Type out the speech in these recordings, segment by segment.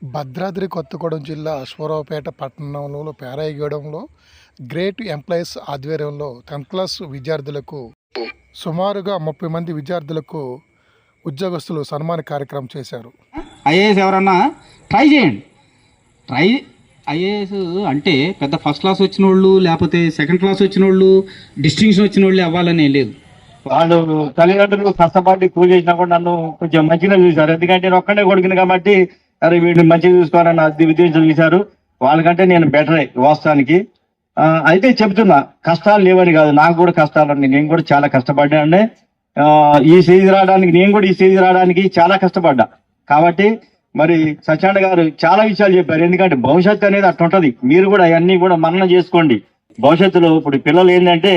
భద్రాద్రి కొత్తగూడెం జిల్లా అశ్వారావుపేట పట్టణంలో పేరాయగూడెంలో great employees ఆధ్వర్యంలో 10th క్లాస్ విద్యార్థులకు సుమారుగా 30 మంది విద్యార్థులకు ఉద్యోగస్తులు సన్మాన కార్యక్రమం చేశారు. ఐఏఎస్ ఎవరన్నా ట్రై చేయండి. ఐఏఎస్ అంటే పెద్ద ఫస్ట్ క్లాస్ వచ్చిన వాళ్ళు లేకపోతే సెకండ్ క్లాస్ వచ్చిన వాళ్ళు డిస్టింక్షన్ వచ్చిన వాళ్ళు అవ్వాలని ఏం లేదు. వాళ్ళు తల్లిదండ్రులు కష్టపడి కూలి చేసినా కూడా నన్ను కొంచెం మంచిగా చూశారు. ఎందుకంటే నేను ఒక్కడే కొడుకుని కాబట్టి అరే వీడిని మంచిగా చూసుకోవాలని అది ఉద్దేశం చూశారు. వాళ్ళకంటే నేను బెటరే వాస్తవానికి. అయితే చెప్తున్నా, కష్టాలు లేవని కాదు, నాకు కూడా కష్టాలు ఉన్నాయి. నేను కూడా చాలా కష్టపడ్డానండి. ఈ స్టేజ్ రావడానికి చాలా కష్టపడ్డా. కాబట్టి మరి సత్యానంద గారు చాలా విషయాలు చెప్పారు. ఎందుకంటే భవిష్యత్తు అనేది అట్లా ఉంటది. మీరు కూడా అవన్నీ కూడా మననం చేసుకోండి. భవిష్యత్తులో ఇప్పుడు పిల్లలు ఏంటంటే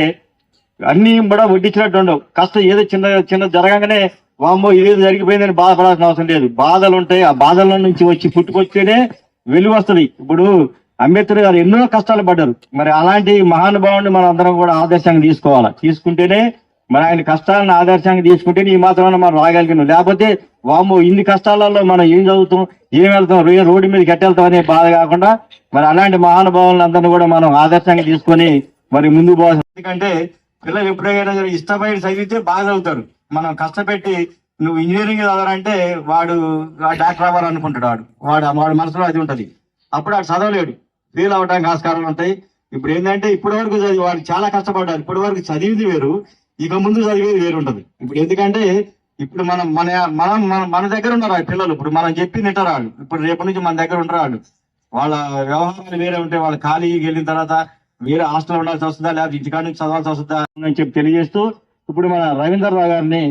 అన్ని కూడా వడ్డించినట్టు ఉండవు. కష్టం ఏదో చిన్న జరగగానే వామ్మో ఇదేదో జరిగిపోయిందని బాధపడాల్సిన అవసరం లేదు. బాధలు ఉంటాయి. ఆ బాధల నుంచి వచ్చి పుట్టుకొస్తేనే వెలుగు వస్తుంది. ఇప్పుడు అంబేద్కర్ గారు ఎన్నో కష్టాలు పడ్డారు. మరి అలాంటి మహానుభావుని మనం అందరం కూడా ఆదర్శంగా తీసుకోవాలి. తీసుకుంటేనే మరి ఆయన కష్టాలను ఆదర్శంగా తీసుకుంటేనే ఈ మాత్రమే మనం రాగలిగినాం. లేకపోతే వామ్మో ఇన్ని కష్టాలలో మనం ఏం చదువుతాం, ఏం వెళ్తాం, రోడ్డు మీద గట్టెళ్తాం అనే బాధ కాకుండా మరి అలాంటి మహానుభావులను అందరినీ కూడా మనం ఆదర్శంగా తీసుకొని మరి ముందుకు పోవాలి. ఎందుకంటే పిల్లలు ఎప్పుడైనా ఇష్టపడి చదివితే బాగా చదువుతారు. మనం కష్టపెట్టి నువ్వు ఇంజనీరింగ్ చదవాలంటే వాడు డాక్టర్ అవ్వాలనుకుంటాడు. వాడు మనసులో అది ఉంటది. అప్పుడు వాడు చదవలేడు, ఫెయిల్ అవడానికి ఆస్కారాలు ఉంటాయి. ఇప్పుడు ఏంటంటే ఇప్పటి వరకు వాడు చాలా కష్టపడ్డారు. ఇప్పటి వరకు చదివింది వేరు, ఇక ముందు చదివేది వేరు ఉంటది. ఇప్పుడు ఎందుకంటే ఇప్పుడు మన దగ్గర ఉన్నారు ఆ పిల్లలు. ఇప్పుడు మనం చెప్పింది తింటారు వాళ్ళు. ఇప్పుడు రేపటి నుంచి మన దగ్గర ఉంటారు వాళ్ళు. వాళ్ళ వ్యవహారాలు వేరే ఉంటాయి. వాళ్ళ ఖాళీకి వెళ్ళిన తర్వాత వేరే హాస్టల్ ఉండాల్సి వస్తుందా, లేకపోతే ఇంటికాడ నుంచి చదవాల్సి వస్తుందా అని చెప్పి తెలియజేస్తూ ఇప్పుడు మన రవీంద్రరావు గారిని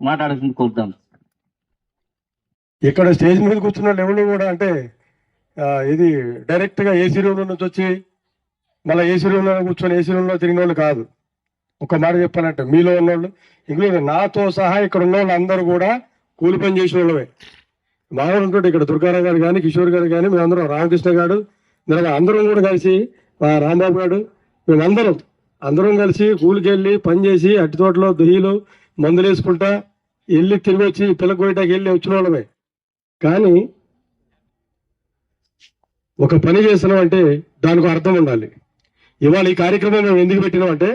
మాట్లాడుతుంది కోరుతాం. ఇక్కడ స్టేజ్ మీద కూర్చున్న లెవెల్ కూడా అంటే ఇది డైరెక్ట్ గా ఏసీ రూమ్ నుంచి వచ్చి మళ్ళీ ఏసీ రూమ్ లో కూర్చొని ఏసీ రూమ్ లో తిరిగిన వాళ్ళు కాదు. ఒక మాట చెప్పాలంటే మీలో ఉన్నోళ్ళు ఇంక్లూడింగ్ నాతో సహా ఇక్కడ ఉన్న వాళ్ళు అందరూ కూడా కూలి పని చేసిన వాళ్ళమే. మామూలు ఉంటుంటే ఇక్కడ దుర్గారావు గారు కానీ కిషోర్ గారు కానీ మేమందరం, రామకృష్ణ గారు అందరం కూడా కలిసి, రాంబాబు గారు, అందరం కలిసి కూలికి వెళ్ళి పని చేసి అట్టి తోటలో దుయ్యలు మందులు వేసుకుంటా వెళ్ళి తిరిగి వచ్చి పిల్లకోయటాకి వెళ్ళి వచ్చిన వాళ్ళమే. కానీ ఒక పని చేస్తున్నాం అంటే దానికి అర్థం ఉండాలి. ఇవాళ ఈ కార్యక్రమం మేము ఎందుకు పెట్టినాం అంటే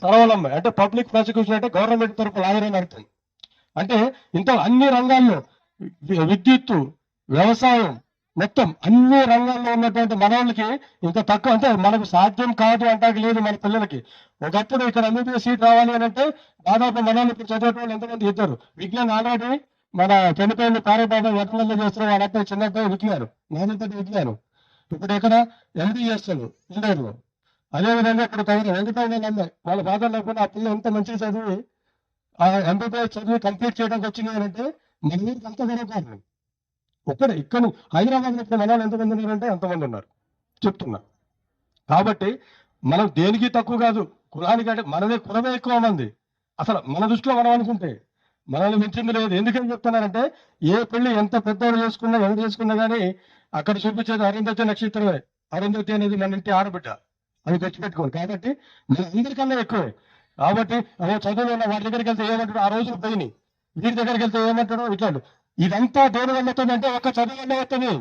సర్వలమ్మ అంటే పబ్లిక్ ప్రాసిక్యూషన్ అంటే గవర్నమెంట్ తరఫు లాయరని అర్థం. అంటే ఇంత అన్ని రంగాల్లో విద్యుత్తు, వ్యవసాయం, మొత్తం అన్ని రంగాల్లో ఉన్నటువంటి మనవాళ్ళకి ఇంత తక్కువ అంటే మనకు సాధ్యం కాదు అంటానికి లేదు. మన పిల్లలకి ఒకప్పుడు ఇక్కడ ఎంబీబీఎస్ సీట్ రావాలి అని అంటే దాదాపు మనల్ని ఇప్పుడు చదివేట వాళ్ళు ఎంతమంది ఇద్దరు. విజ్ఞాన్ ఆల్రెడీ మన చనిపోయిన తారేబాబు ఎట్లలో చేస్తారు, వాళ్ళంతా చిన్నప్పుడు విజ్ఞానం, నాదంతా విజ్ఞానం. ఇప్పుడు ఇక్కడ ఎంబీ చేస్తారు ఇండోర్లో. అదేవిధంగా ఇక్కడ తగిన వెంకటరావు అమ్మాయి వాళ్ళ బాధ లేకుండా ఆ పిల్ల ఎంత మంచిగా చదివి ఆ ఎంబీబీఎస్ చదివి కంప్లీట్ చేయడానికి వచ్చింది అంటే మన ఊరికి అంత గొడవ. ఇక్కడ హైదరాబాద్ ఇప్పుడు మన వాళ్ళు ఎంతమంది ఉన్నారంటే ఎంతమంది ఉన్నారు చెప్తున్నా. కాబట్టి మనం దేనికి తక్కువ కాదు. కులానికి అంటే కులమే ఎక్కువ మంది. అసలు మన దృష్టిలో మనం అనుకుంటే మనల్ని మించింది లేదు. ఎందుకని చెప్తున్నారంటే ఏ పెళ్లి ఎంత పెద్దవాడు చేసుకున్నా ఎవరు చేసుకున్నా కానీ అక్కడ చూపించేది అరుంధతి నక్షత్రమే. అరుంధతి అనేది మన ఇంటి ఆడబిడ్డ, అది తెచ్చిపెట్టుకోండి. కాబట్టి మన అందరికన్నా ఎక్కువే. కాబట్టి చదువులు ఉన్న వాటి దగ్గరికి వెళ్తే ఏమంటాడు, ఆ రోజులు పోయినాయి. వీటి దగ్గరికి వెళ్తే ఏమంటాడో ఇట్లాంటి. ఇదంతా దేని వల్ల వస్తుంది అంటే ఒక్క చదువు వల్ల వస్తుంది.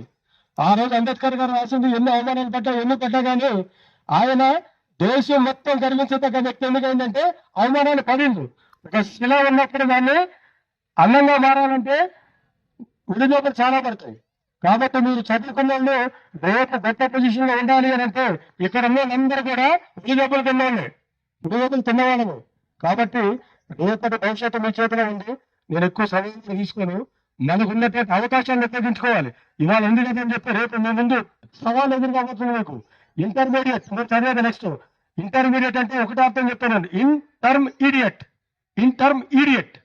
ఆ రోజు అంబేద్కర్ గారు రాసింది ఎన్ని అవమానాలు పడ్డా కానీ ఆయన దేశం మొత్తం గర్వించదగ్గ వ్యక్తి. ఎందుకంటే అవమానాలు పడింది. ఒక శిల ఉన్నప్పుడు దాన్ని అందంగా మారాలంటే ఉడిదోపలు చాలా పడతాయి. కాబట్టి మీరు చదువుకున్న వాళ్ళు రేపు గొప్ప పొజిషన్ లో ఉండాలి అని అంటే ఇక్కడ ఉన్న వాళ్ళందరూ కూడా ఉడిదోపలు తిన్నవాళ్ళే, ఉడిదోపలు తిన్నవాళ్ళము. కాబట్టి రేపటి భవిష్యత్తు మీ చేతిలో ఉంది. నేను ఎక్కువ సమయం తీసుకొని మనకున్నటువంటి అవకాశాలను ఉపయోగించుకోవాలి. ఇవాళ ఎందుకంటే చెప్పి రేపు మీ ముందు సవాల్ ఎదురు కావచ్చు. మీకు ఇంటర్మీడియట్ మీరు చదివేది నెక్స్ట్ ఇంటర్మీడియట్ అంటే ఒకటే అర్థం చెప్తానండి, ఇన్ టర్మ్ ఈడియట్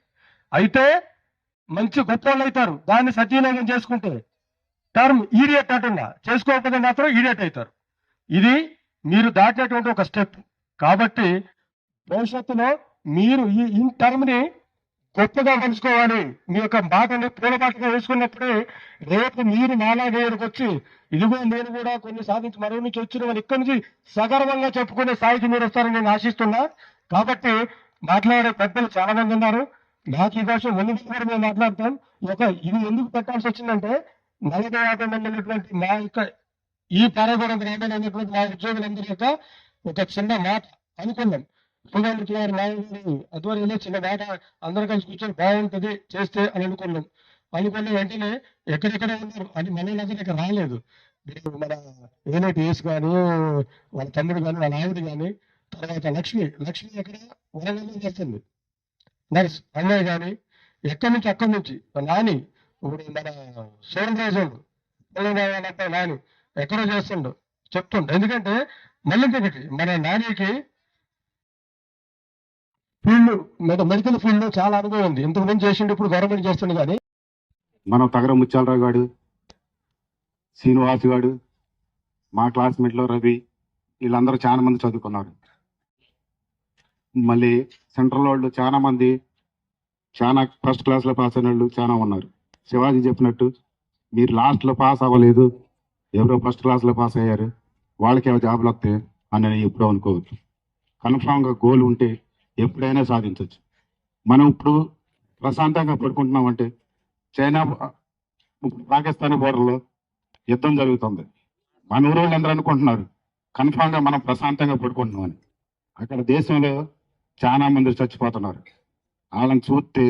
అయితే మంచి గొప్ప వాళ్ళు అవుతారు దాన్ని సద్వినియోగం చేసుకుంటే. టర్మ్ ఈడియట్ అంటున్నా, చేసుకోకపోతే మాత్రం ఈడియట్ అవుతారు. ఇది మీరు దాటినటువంటి ఒక స్టెప్. కాబట్టి భవిష్యత్తులో మీరు ఈ ఇన్ టర్మ్ ని గొప్పగా తెలుసుకోవాలి. మీ యొక్క బాటని పూలబాటగా వేసుకున్నప్పుడే రేపు మీరు నాలాగేడుకు వచ్చి ఇదిగో నేను కూడా కొన్ని సాధించి మరో నుంచి వచ్చిన వాళ్ళు ఇక్కడి నుంచి సగర్వంగా చెప్పుకునే స్థాయికి మీరు వస్తారని నేను ఆశిస్తున్నా. కాబట్టి మాట్లాడే పెద్దలు చాలా మంది ఉన్నారు. నాకు ఈ కోసం ముందు మేము మాట్లాడతాం. ఇది ఎందుకు పెట్టాల్సి వచ్చిందంటే 40,000 మంది ఉన్నటువంటి మా యొక్క ఈ పారాగూడెం గ్రామంలో ఉన్నటువంటి మా ఉద్యోగులందరి యొక్క ఒక చిన్న మాట అనుకున్నాం. ప్రధానమంత్రి గారు మా ఆధ్వర్యంలో చిన్న మాట అందరూ కలిసి కూర్చొని బాగుంటుంది చేస్తే అని అనుకున్నాం. అనుకున్న వెంటనే ఎక్కడెక్కడ ఉన్నారు అని మనలందరూ ఇక్కడ రాలేదు. మన ఏఎన్ఐటీఎస్ కానీ, వాళ్ళ తమ్ముడు కానీ, వాళ్ళ ఆవిడ కానీ, తర్వాత లక్ష్మి ఎక్కడ వరంగల్లో చేస్తుంది నర్స్ అన్నయ్య కానీ, అక్కడి నుంచి నాని, ఇప్పుడు మన సోమరాజు వాళ్ళంతా నాని ఎక్కడో చేస్తుండో చెప్తుండు. ఎందుకంటే మళ్ళీ ఇంకొకటి మన నానికి ఫీల్డ్ మెడికల్ ఫీల్డ్ లో చాలా అనుభవం ఉంది. ఇంతకుముందు చేసిండు, ఇప్పుడు గవర్నమెంట్ చేస్తుండే. కానీ మనం తగర ముత్యాలరావు గాడు, శ్రీనివాస్ గాడు, మా క్లాస్మేట్లో రవి, వీళ్ళందరూ చాలా మంది చదువుకున్నారు. మళ్ళీ సెంట్రల్ వాళ్ళు చాలా మంది చాలా ఫస్ట్ క్లాస్లో పాస్ అయిన వాళ్ళు చాలా ఉన్నారు. శివాజీ చెప్పినట్టు మీరు లాస్ట్లో పాస్ అవ్వలేదు, ఎవరో ఫస్ట్ క్లాస్లో పాస్ అయ్యారు, వాళ్ళకి ఏవో జాబులు వస్తాయి అని నేను ఎప్పుడూ అనుకోవచ్చు. కన్ఫామ్గా గోల్ ఉంటే ఎప్పుడైనా సాధించవచ్చు. మనం ఇప్పుడు ప్రశాంతంగా పడుకుంటున్నామంటే చైనా పాకిస్తాన్ బోర్డర్లో యుద్ధం జరుగుతుంది. మన ఊరు వాళ్ళు అందరూ అనుకుంటున్నారు కన్ఫామ్గా మనం ప్రశాంతంగా పడుకుంటున్నామని. అక్కడ దేశంలో చాలా మంది చచ్చిపోతున్నారు. వాళ్ళని చూస్తే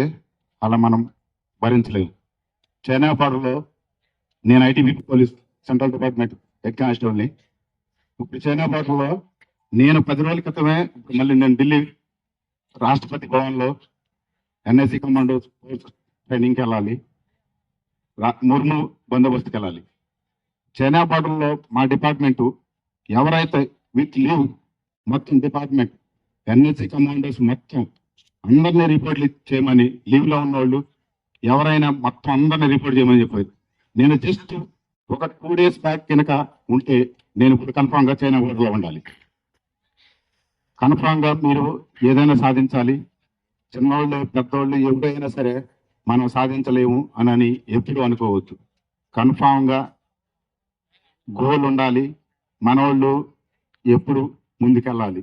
అలా మనం భరించలేము. చైనా బోర్డర్లో నేను ITBP police central department head కానిస్టేబుల్ని. ఇప్పుడు చైనా బోర్డర్లో నేను 10 రోజుల క్రితమే మళ్ళీ నేను ఢిల్లీ రాష్ట్రపతి భవన్లో ఎన్ఎస్సి కమాండో ట్రైనింగ్కి వెళ్ళాలి, ముర్ము బందోబస్తుకి వెళ్ళాలి. చైనా బార్డర్లో మా డిపార్ట్మెంటు ఎవరైతే విత్ లీవ్ మొత్తం డిపార్ట్మెంట్ ఎన్ఎస్సి కమాండోస్ మొత్తం అందరినీ రిపోర్ట్లు చేయమని, లీవ్లో ఉన్నవాళ్ళు ఎవరైనా మొత్తం అందరినీ రిపోర్ట్ చేయమని చెప్పారు. నేను జస్ట్ ఒక 2 days బ్యాక్ కనుక ఉంటే నేను ఇప్పుడు కన్ఫామ్గా చైనా బోర్డర్లో ఉండాలి. కన్ఫామ్గా మీరు ఏదైనా సాధించాలి. చిన్నవాళ్ళు పెద్దవాళ్ళు ఎవరైనా సరే మనం సాధించలేము అని ఎప్పుడు అనుకోవద్దు. కన్ఫామ్గా గోల్ ఉండాలి. మనవాళ్ళు ఎప్పుడు ముందుకెళ్ళాలి.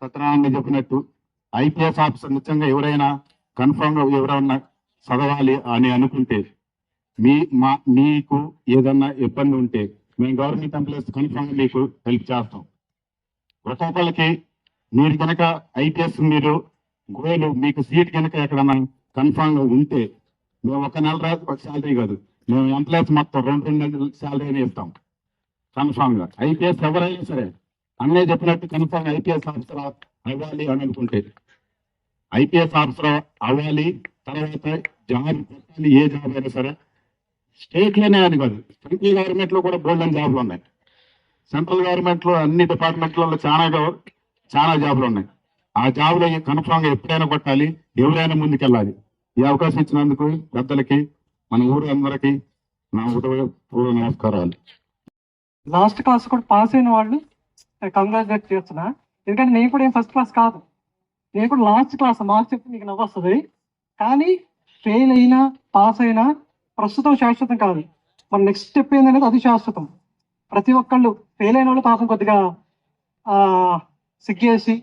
సత్యనారాయణ చెప్పినట్టు ఐపీఎస్ ఆఫీసర్ నిజంగా ఎవరైనా కన్ఫామ్గా ఎవరైనా చదవాలి అని అనుకుంటే మీకు ఏదన్నా ఇబ్బంది ఉంటే మేము గవర్నమెంట్ ఎంప్లాయీస్ కన్ఫామ్గా మీకు హెల్ప్ చేస్తాం. ఒక్కొక్కరికి మీరు కనుక ఐపీఎస్ మీరు గోలు మీకు సీట్ కనుక ఎక్కడన్నా కన్ఫామ్గా ఉంటే మేము 1 నెల ఒక శాలరీ కాదు, మేము ఎంప్లాయీస్ మొత్తం 2 నెలల శాలరీని ఇస్తాం కన్ఫామ్గా. ఐపీఎస్ ఎవరైనా సరే అన్నయ్య చెప్పినట్టు కన్ఫామ్గా ఐపీఎస్ ఆఫీసర్ అవ్వాలి అని అనుకుంటే ఐపీఎస్ ఆఫీసర్ అవ్వాలి. తర్వాత జాబ్ కొట్టాలి, ఏ జాబ్ అయినా సరే. స్టేట్లోనే అని కాదు, సెంట్రల్ గవర్నమెంట్లో కూడా బోల్డెన్ జాబ్లు ఉన్నాయి. సెంట్రల్ గవర్నమెంట్లో అన్ని డిపార్ట్మెంట్లలో చాలా జాబ్లు ఉన్నాయి. ఆ జాబ్లో కన్ఫామ్గా ఎప్పుడైనా కొట్టాలి, ఎవరైనా ముందుకెళ్ళాలి. ఈ అవకాశం ఇచ్చినందుకు పెద్దలకి, మన ఊరు అందరికీ నా పూర్వ నమస్కారాలు. లాస్ట్ క్లాస్ కూడా పాస్ అయిన వాళ్ళు కంగ్రాచులేట్ చేస్తున్నా. ఎందుకంటే నేను కూడా ఏం ఫస్ట్ క్లాస్ కాదు, నేను కూడా లాస్ట్ క్లాస్. మార్క్స్ చెప్తే మీకు నవ్వొస్తుంది, కానీ ఫెయిల్ అయినా పాస్ అయినా ప్రస్తుతం శాశ్వతం కాదు. మన నెక్స్ట్ స్టెప్ ఏంటనేది అది శాశ్వతం. ప్రతి ఒక్కళ్ళు ఫెయిల్ అయిన వాళ్ళు పాపం కొద్దిగా సిగ్గేసి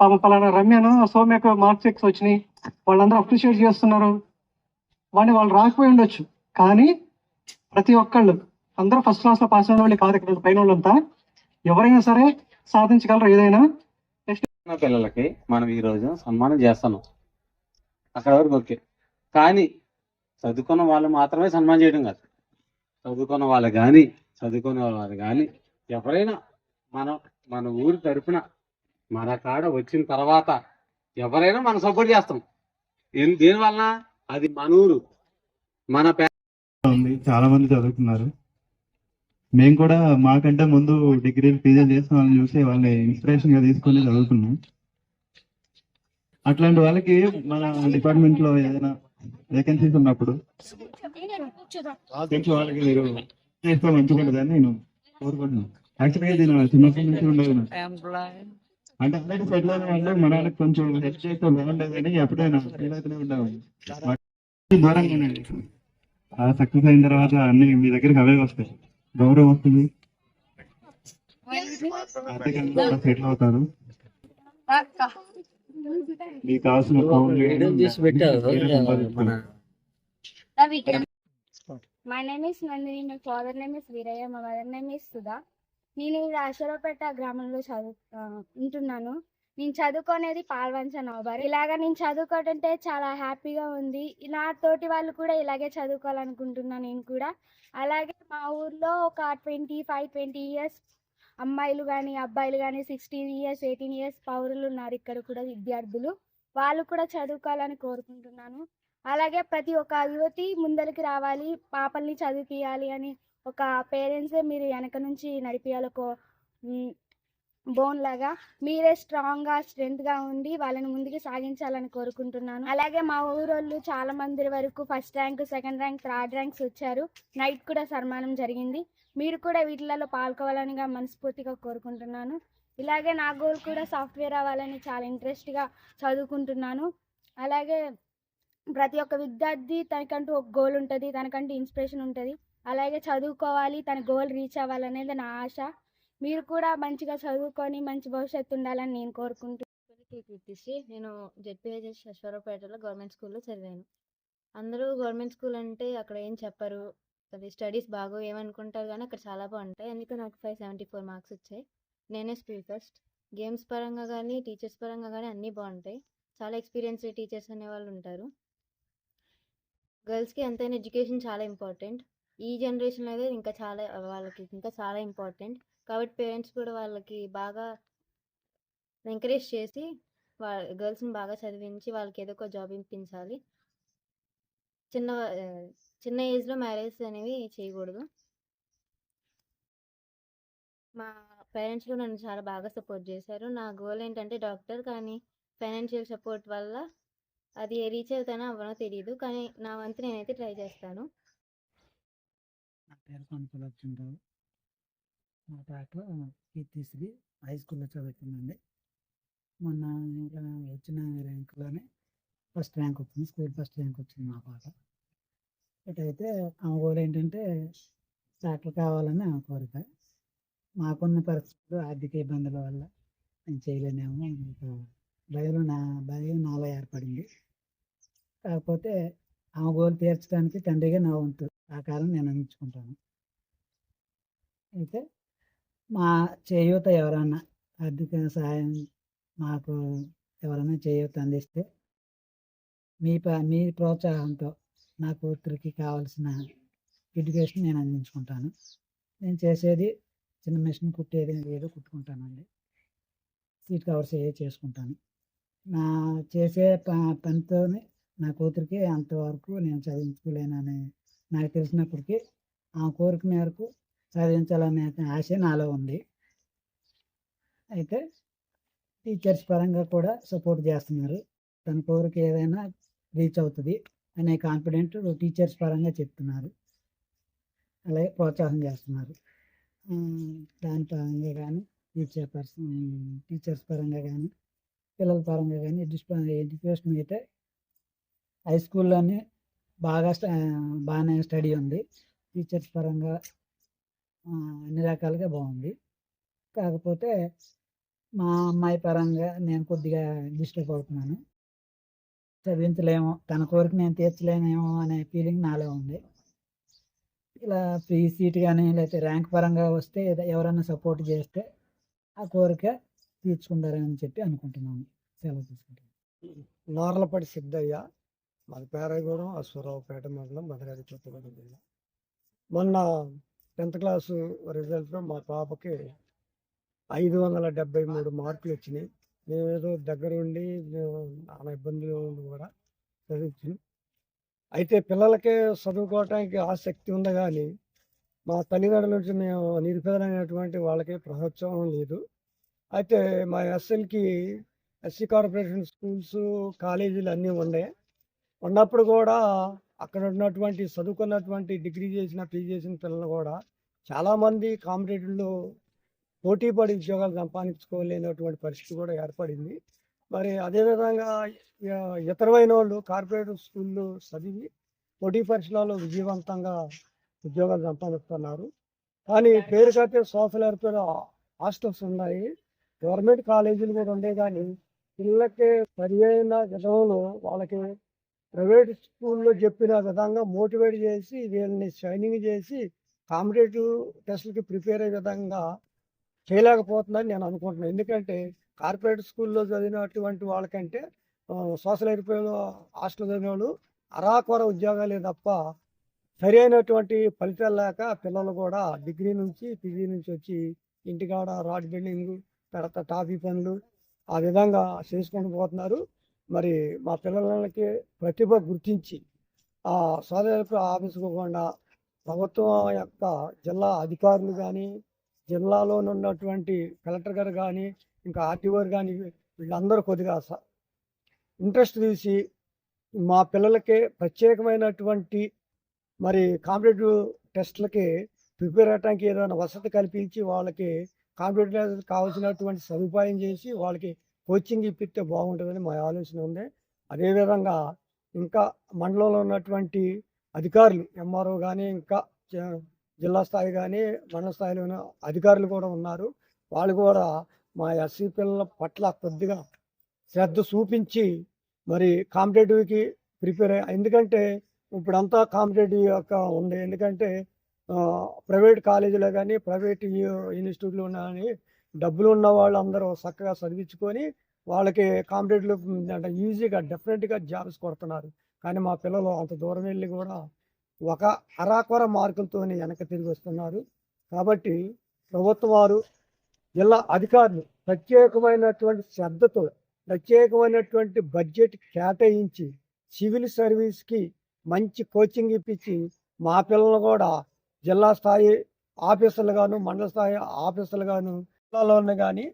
పాపం పలానా రమ్యను సౌమ్యకు మార్క్స్ ఎక్స్ వచ్చినాయి, వాళ్ళందరూ అప్రిషియేట్ చేస్తున్నారు. వాళ్ళు రాకపోయి ఉండొచ్చు, కానీ ప్రతి ఒక్కళ్ళు అందరూ ఫస్ట్ క్లాస్ లో పాస్ అయిన వాళ్ళు కాదు. ఇక్కడ పైన వాళ్ళంతా ఎవరైనా సరే సాధించగలరు ఏదైనా. పిల్లలకి మనం ఈ రోజు సన్మానం చేస్తున్నాం, అక్కడ వరకు ఓకే. కానీ చదువుకున్న వాళ్ళు మాత్రమే సన్మానం చేయడం కాదు, చదువుకున్న వాళ్ళు కానీ ఎవరైనా మన ఊరి తరపున మన కాడ వచ్చిన తర్వాత ఎవరైనా మనం సపోర్ట్ చేస్తాం. దేనివలన? అది మన ఊరు, మన ఉంది. చాలా మంది చదువుతున్నారు. మేము కూడా మాకంటే ముందు డిగ్రీలు పీజీలు చేసిన వాళ్ళని చూసి వాళ్ళని ఇన్స్పిరేషన్ గా తీసుకొని చదువుకున్నాం. అట్లాంటి వాళ్ళకి మన డిపార్ట్మెంట్ లో ఏదైనా వేకెన్సీస్ ఉన్నప్పుడు తెలిసిన వాళ్ళకి మీరు చేస్తే మంచిగుంటుందని నేను కోరుకుంటున్నాను. యాక్చువల్గా దీని చిన్నప్పటి నుంచి ఉండదు అంటే ఆల్రెడీ సెటిల్ అయిన వాళ్ళు మన వాళ్ళకి కొంచెం హెల్ప్ చేస్తే బాగుండేదని ఎప్పుడైనా ఫీల్ అవుతూనే ఉండేవాళ్ళు. దూరంగా ఉండండి. సక్సెస్ అయిన తర్వాత అన్ని మీ దగ్గరికి అవే వస్తాయి. గౌరవం వస్తుంది, ఆర్థికంగా సెటిల్ అవుతారు. మీకు కావాల్సిన My name is Nandini. My father name is Viraya. My mother name is Sudha. నేను ఇది అశ్వరావుపేట గ్రామంలో ఉంటున్నాను. నేను చదువుకునేది పాల్వంచ నవబారి. ఇలాగ నేను చదువుకోవడంటే చాలా హ్యాపీగా ఉంది. నా తోటి వాళ్ళు కూడా ఇలాగే చదువుకోవాలనుకుంటున్నాను నేను కూడా. అలాగే మా ఊర్లో ఒక 20 ఇయర్స్ అమ్మాయిలు కానీ అబ్బాయిలు కానీ 16 ఇయర్స్ 18 ఇయర్స్ పౌరులు ఉన్నారు ఇక్కడ కూడా విద్యార్థులు. వాళ్ళు కూడా చదువుకోవాలని కోరుకుంటున్నాను. అలాగే ప్రతి ఒక్క యువతి ముందరికి రావాలి, పాపల్ని చదివిపియాలి అని ఒక పేరెంట్సే మీరు వెనక నుంచి నడిపియాలి. ఒక బోన్ లాగా మీరే స్ట్రెంగ్గా ఉండి వాళ్ళని ముందుకు సాగించాలని కోరుకుంటున్నాను. అలాగే మా ఊరోళ్ళు చాలా మంది వరకు first rank, second rank, third ranks వచ్చారు. నైట్ కూడా సన్మానం జరిగింది. మీరు కూడా వీటిలలో పాల్గొవాలని మనస్ఫూర్తిగా కోరుకుంటున్నాను. ఇలాగే నా గోల్ కూడా సాఫ్ట్వేర్ అవ్వాలని చాలా ఇంట్రెస్ట్గా చదువుకుంటున్నాను. అలాగే ప్రతి ఒక్క విద్యార్థి తనకంటూ ఒక గోల్ ఉంటుంది, తనకంటూ ఇన్స్పిరేషన్ ఉంటుంది. అలాగే చదువుకోవాలి, తన గోల్ రీచ్ అవ్వాలనేది నా ఆశ. మీరు కూడా మంచిగా చదువుకొని మంచి భవిష్యత్తు ఉండాలని నేను కోరుకుంటున్నాను. కీర్తిశ్రీ. నేను జెడ్పీహెచ్ఎస్ అశ్వరావుపేటలో గవర్నమెంట్ స్కూల్లో చదివాను. అందరూ గవర్నమెంట్ స్కూల్ అంటే అక్కడ ఏం చెప్పరు, అది స్టడీస్ బాగో ఏమనుకుంటారు, కానీ అక్కడ చాలా బాగుంటాయి. అందుకే నాకు 574 మార్క్స్ వచ్చాయి. నేనే స్కూల్ ఫస్ట్. గేమ్స్ పరంగా కానీ టీచర్స్ పరంగా కానీ అన్నీ బాగుంటాయి. చాలా ఎక్స్పీరియన్స్డ్ టీచర్స్ అనేవాళ్ళు ఉంటారు. గర్ల్స్కి ఎంతైనా ఎడ్యుకేషన్ చాలా ఇంపార్టెంట్. ఈ జనరేషన్లో అయితే వాళ్ళకి ఇంకా చాలా ఇంపార్టెంట్. కాబట్టి పేరెంట్స్ కూడా వాళ్ళకి బాగా ఎంకరేజ్ చేసి గర్ల్స్ని బాగా చదివించి వాళ్ళకి ఏదో ఒక జాబ్ ఇప్పించాలి. చిన్న ఏజ్లో మ్యారేజ్ అనేవి చేయకూడదు. మా పేరెంట్స్ కూడా నన్ను చాలా బాగా సపోర్ట్ చేశారు. నా గోల్ ఏంటంటే డాక్టర్, కానీ ఫైనాన్షియల్ సపోర్ట్ వల్ల అది రీచ్ అవుతానో అవ్వనో తెలియదు, కానీ నా వంతు నేనైతే ట్రై చేస్తాను. నా పేరు పనుకులొచ్చింటారు. మా పాప కీర్తిశ్రీ హై స్కూల్లో చదువుతుందండి. మొన్న వచ్చిన ర్యాంకులోనే ఫస్ట్ ర్యాంక్ వచ్చింది, స్కూల్ ఫస్ట్ ర్యాంక్ వచ్చింది మా పాప. ఇటైతే ఆమె గోల్ ఏంటంటే డాక్టర్ కావాలని ఆమె కోరిక. మాకున్న పరిస్థితులు ఆర్థిక ఇబ్బందుల వల్ల నేను చేయలేనేమో భయం నాలో ఏర్పడింది. కాకపోతే ఆమె గోల్ తీర్చడానికి తండ్రిగా నా వంతు సహకారం నేను అందించుకుంటాను. అయితే మా చేయూత ఎవరన్నా ఆర్థిక సహాయం మాకు ఎవరైనా చేయూత అందిస్తే మీ ప్రోత్సాహంతో నా కూతురికి కావాల్సిన ఎడ్యుకేషన్ నేను అందించుకుంటాను. నేను చేసేది చిన్న మిషన్ కుట్టేది ఏదో కుట్టుకుంటానండి. సీట్ కవర్స్ చేసుకుంటాను. నా చేసే పనితోనే నా కూతురికి అంతవరకు నేను చదివించుకోలేనని నాకు తెలిసినప్పటికీ ఆ కోరిక మేరకు చదివించాలనే ఆశ నాలో ఉంది. అయితే టీచర్స్ పరంగా కూడా సపోర్ట్ చేస్తున్నారు. తన కోరిక ఏదైనా రీచ్ అవుతుంది అనే కాన్ఫిడెంట్ టీచర్స్ పరంగా చెప్తున్నారు. అలాగే ప్రోత్సాహం చేస్తున్నారు. దాని పరంగా కానీ టీచర్స్ పరంగా కానీ పిల్లల పరంగా కానీ ఎడ్యుకేషన్ అయితే హై స్కూల్లోనే బాగానే స్టడీ ఉంది. టీచర్స్ పరంగా అన్ని రకాలుగా బాగుంది. కాకపోతే మా అమ్మాయి పరంగా నేను కొద్దిగా డిస్టర్బ్ అవుతున్నాను. చదివించలేమో, తన కోరిక నేను తీర్చలేనేమో అనే ఫీలింగ్ నాలో ఉంది. ఇలా ఫ్రీ సీట్ కానీ లేకపోతే ర్యాంక్ పరంగా వస్తే ఎవరైనా సపోర్ట్ చేస్తే ఆ కోరిక తీర్చుకుంటారని చెప్పి అనుకుంటున్నాను. సెలవు తీసుకుంటాను. నార్లపాటి సిద్ధయ్య, మాది పేరాగూడెం, అశ్వరావుపేట మండలం, భద్రాద్రి కొత్తగూడెం జిల్లా. మొన్న 10th క్లాసు రిజల్ట్లో మా పాపకి 573 మార్కులు వచ్చినాయి. మేమేదో దగ్గరుండి నానా ఇబ్బందులు ఉండి కూడా చదివించాం. అయితే పిల్లలకే చదువుకోవటానికి ఆసక్తి ఉంది, కానీ మా తల్లిదండ్రుల నుంచి మేము నిరుపేదలైనటువంటి వాళ్ళకి ప్రోత్సాహం లేదు. అయితే మా ఎస్సీ కార్పొరేషన్ స్కూల్స్, కాలేజీలు అన్నీ ఉన్నప్పుడు కూడా అక్కడ ఉన్నటువంటి చదువుకున్నటువంటి డిగ్రీ చేసిన, పీజీ చేసిన పిల్లలు కూడా చాలామంది కాంపిటేటివ్లో పోటీపడి ఉద్యోగాలు సంపాదించుకోలేనటువంటి పరిస్థితి కూడా ఏర్పడింది. మరి అదేవిధంగా ఇతరమైన వాళ్ళు కార్పొరేట్ స్కూల్లో చదివి పోటీ పరీక్షలలో విజయవంతంగా ఉద్యోగాలు సంపాదిస్తున్నారు. కానీ పేరుకైతే సోషల్ వెల్ఫేర్ హాస్టల్స్ ఉన్నాయి, గవర్నమెంట్ కాలేజీలు కూడా ఉండే, కానీ పిల్లలకి సరియైన విధంలో వాళ్ళకి ప్రైవేట్ స్కూల్లో చెప్పిన విధంగా మోటివేట్ చేసి వీళ్ళని షైనింగ్ చేసి కాంపిటేటివ్ టెస్ట్లకి ప్రిపేర్ అయ్యే విధంగా చేయలేకపోతుందని నేను అనుకుంటున్నాను. ఎందుకంటే కార్పొరేట్ స్కూల్లో చదివినటువంటి వాళ్ళకంటే సోషల్ వెల్ఫేర్ హాస్టల్ చదివిన వాళ్ళు అరాకొర ఉద్యోగాలే తప్ప సరి అయినటువంటి ఫలితాలు లేక పిల్లలు కూడా డిగ్రీ నుంచి పీజీ నుంచి వచ్చి ఇంటికాడ రాడ్ బెండింగ్ తర్వాత టాపీ పనులు ఆ విధంగా చేసుకుంటూ పోతున్నారు. మరి మా పిల్లలకి ప్రతిభ గుర్తించి ఆ సోషల్ వెల్ఫేర్ ఆఫీసుకు కూడా ప్రభుత్వం యొక్క జిల్లా అధికారులు కానీ జిల్లాలో ఉన్నటువంటి కలెక్టర్ గారు కానీ ఇంకా ఆర్టీఓ గారు కానీ వీళ్ళందరూ కొద్దిగా ఇంట్రెస్ట్ తీసి మా పిల్లలకి ప్రత్యేకమైనటువంటి మరి కాంపిటేటివ్ టెస్ట్లకి ప్రిపేర్ అవ్వడానికి ఏదైనా వసతి కల్పించి వాళ్ళకి కాంపిటేటివ్ కావాల్సినటువంటి సదుపాయం చేసి వాళ్ళకి కోచింగ్ ఇప్పిస్తే బాగుంటుందని మా ఆలోచన ఉంది. అదేవిధంగా ఇంకా మండలంలో ఉన్నటువంటి అధికారులు ఎంఆర్ఓ కానీ ఇంకా జిల్లా స్థాయి కానీ మండల స్థాయిలో ఉన్న అధికారులు కూడా ఉన్నారు. వాళ్ళు కూడా మా ఎస్సీ పిల్లల పట్ల కొద్దిగా శ్రద్ధ చూపించి మరి కాంపిటేటివ్కి ప్రిపేర్ ఎందుకంటే ఇప్పుడంతా కాంపిటేటివ్ యొక్క ఉంది. ఎందుకంటే ప్రైవేట్ కాలేజీలో కానీ ప్రైవేట్ ఇన్స్టిట్యూట్లో కానీ డబ్బులు ఉన్న వాళ్ళందరూ చక్కగా చదివించుకొని వాళ్ళకి కాంపిటేటివ్ అంటే ఈజీగా డెఫినెట్గా జాబ్స్ కొడుతున్నారు. కానీ మా పిల్లలు అంత దూరం వెళ్ళి కూడా ఒక అరాకొర మార్కులతో వెనక్కి తిరిగి వస్తున్నారు. కాబట్టి ప్రభుత్వం వారు జిల్లా అధికారులు ప్రత్యేకమైనటువంటి శ్రద్ధతో ప్రత్యేకమైనటువంటి బడ్జెట్ కేటాయించి సివిల్ సర్వీస్కి మంచి కోచింగ్ ఇప్పించి మా పిల్లలు కూడా జిల్లా స్థాయి ఆఫీసర్లు గాను మండల స్థాయి ఆఫీసర్లు గాను జిల్లాలోనే కానీ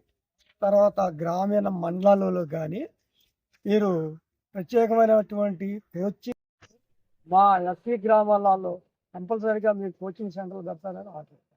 తర్వాత గ్రామీణ మండలాలలో కానీ మీరు ప్రత్యేకమైనటువంటి కోచింగ్ మా ఎస్సీ గ్రామాలలో కంపల్సరీగా మీరు కోచింగ్ సెంటర్ పెడతారని ఆశిస్తున్నాను.